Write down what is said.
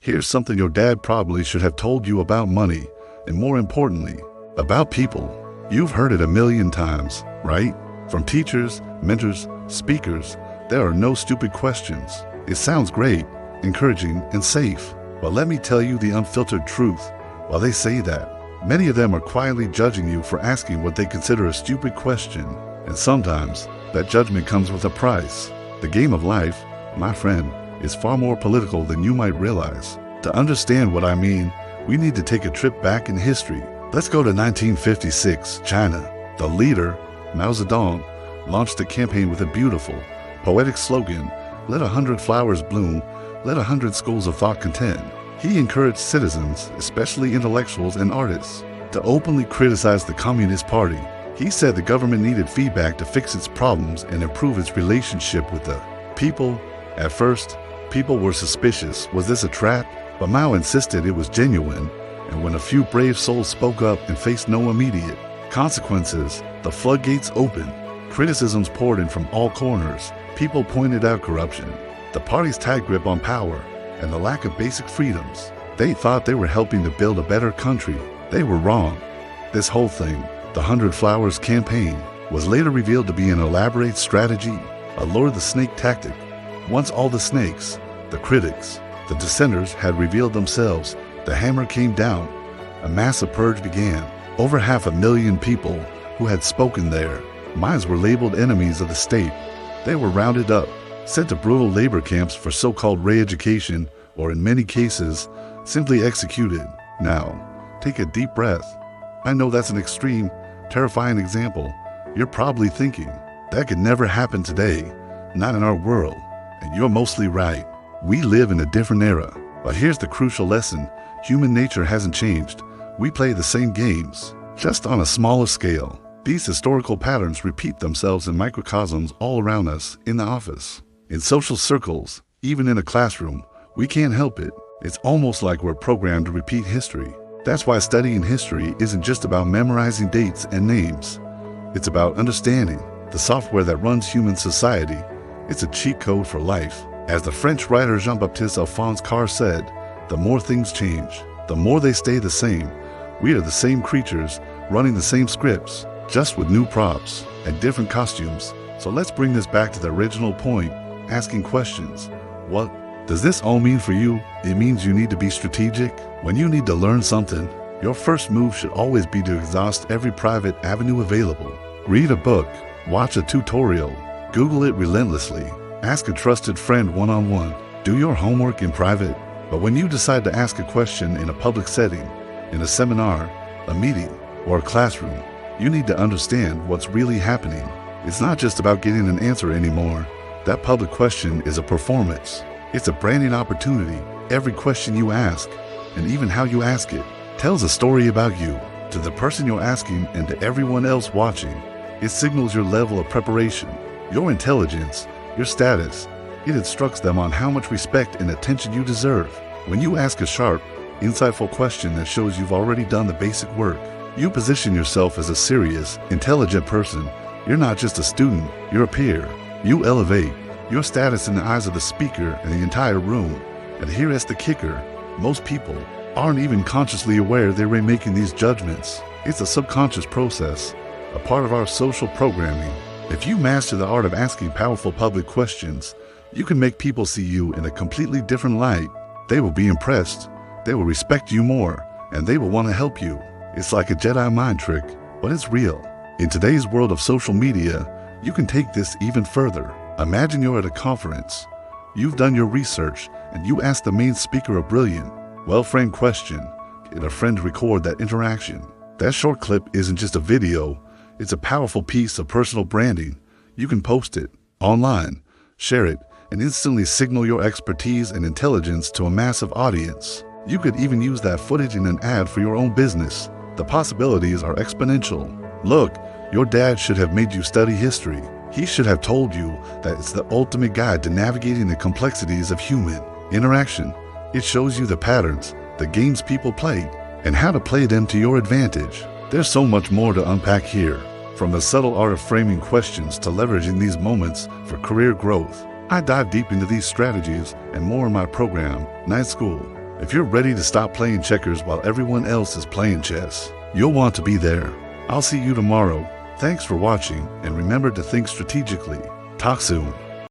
Here's something your dad probably should have told you about money, and more importantly, about people. You've heard it a million times, right? From teachers, mentors, speakers, there are no stupid questions. It sounds great, encouraging, and safe. But let me tell you the unfiltered truth. While they say that, many of them are quietly judging you for asking what they consider a stupid question. And sometimes, that judgment comes with a price. The game of life, my friend, is far more political than you might realize. To understand what I mean, we need to take a trip back in history. Let's go to 1956, China. The leader, Mao Zedong, launched a campaign with a beautiful, poetic slogan, "Let 100 flowers bloom, let 100 schools of thought contend." He encouraged citizens, especially intellectuals and artists, to openly criticize the Communist Party. He said the government needed feedback to fix its problems and improve its relationship with the people. At first, people were suspicious. Was this a trap? But Mao insisted it was genuine, and when a few brave souls spoke up and faced no immediate consequences, the floodgates opened. Criticisms poured in from all corners. People pointed out corruption, the party's tight grip on power, and the lack of basic freedoms. They thought they were helping to build a better country. They were wrong. This whole thing, the 100 Flowers campaign, was later revealed to be an elaborate strategy, a lure the snake tactic. Once all the snakes, the critics, the dissenters had revealed themselves, the hammer came down. A massive purge began. Over 500,000 people who had spoken their minds were labeled enemies of the state. They were rounded up, sent to brutal labor camps for so-called re-education, or in many cases, simply executed. Now, take a deep breath. I know that's an extreme, terrifying example. You're probably thinking, that could never happen today, not in our world. And you're mostly right. We live in a different era. But here's the crucial lesson. Human nature hasn't changed. We play the same games, just on a smaller scale. These historical patterns repeat themselves in microcosms all around us, in the office, in social circles, even in a classroom. We can't help it. It's almost like we're programmed to repeat history. That's why studying history isn't just about memorizing dates and names. It's about understanding the software that runs human society. It's a cheat code for life. As the French writer Jean-Baptiste Alphonse Karr said, the more things change, the more they stay the same. We are the same creatures, running the same scripts, just with new props and different costumes. So let's bring this back to the original point, asking questions. What does this all mean for you? It means you need to be strategic. When you need to learn something, your first move should always be to exhaust every private avenue available. Read a book, watch a tutorial, Google it relentlessly, ask a trusted friend one-on-one, do your homework in private. But when you decide to ask a question in a public setting, in a seminar, a meeting, or a classroom, you need to understand what's really happening. It's not just about getting an answer anymore. That public question is a performance. It's a branding opportunity. Every question you ask, and even how you ask it, tells a story about you, to the person you're asking and to everyone else watching. It signals your level of preparation, your intelligence, your status. It instructs them on how much respect and attention you deserve. When you ask a sharp, insightful question that shows you've already done the basic work, you position yourself as a serious, intelligent person. You're not just a student, you're a peer. You elevate your status in the eyes of the speaker and the entire room. And here is the kicker. Most people aren't even consciously aware they're making these judgments. It's a subconscious process, a part of our social programming. If you master the art of asking powerful public questions, you can make people see you in a completely different light. They will be impressed, they will respect you more, and they will want to help you. It's like a Jedi mind trick, but it's real. In today's world of social media, you can take this even further. Imagine you're at a conference. You've done your research, and you ask the main speaker a brilliant, well-framed question. Get a friend to record that interaction. That short clip isn't just a video, it's a powerful piece of personal branding. You can post it online, share it, and instantly signal your expertise and intelligence to a massive audience. You could even use that footage in an ad for your own business. The possibilities are exponential. Look, your dad should have made you study history. He should have told you that it's the ultimate guide to navigating the complexities of human interaction. It shows you the patterns, the games people play, and how to play them to your advantage. There's so much more to unpack here, from the subtle art of framing questions to leveraging these moments for career growth. I dive deep into these strategies and more in my program, Night School. If you're ready to stop playing checkers while everyone else is playing chess, you'll want to be there. I'll see you tomorrow. Thanks for watching, and remember to think strategically. Talk soon.